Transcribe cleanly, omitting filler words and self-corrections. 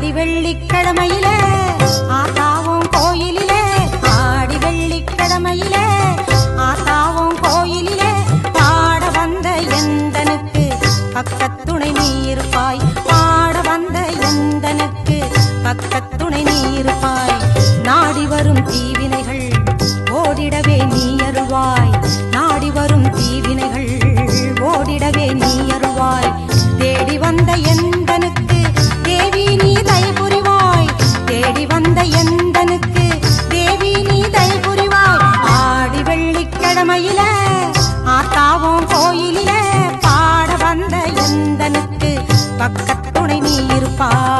ஆடி வெள்ளிக்கிழமையிலே ஆத்தாவும் கோயிலிலே ஆடி வெள்ளிக்கிழமையிலே ஆத்தாவும் கோயிலிலே பாட வந்த எந்தனுக்கு பக்கத்துணை நீ இருப்பாய் பாட வந்த எந்தனுக்கு பக்கத்துணை நீ இருப்பாய் நாடி வரும் தீவினைகள் ஓடிடவே நீ அருள்வாய் நாடி வரும் தீவினைகள் ஓடிடவே நீ அருள்வாய் தேடி வந்த எந்தனுக்கு தேவி நீ தயை புரிவாய் தேடி வந்த எந்தனுக்கு தேவி நீ தயை புரிவாய் ஆடி வெள்ளிக்கிழமையிலே ஆத்தாவும் கோயிலிலே பாட வந்த எந்தனுக்கு பக்கத்துணை நீ இருப்பாய்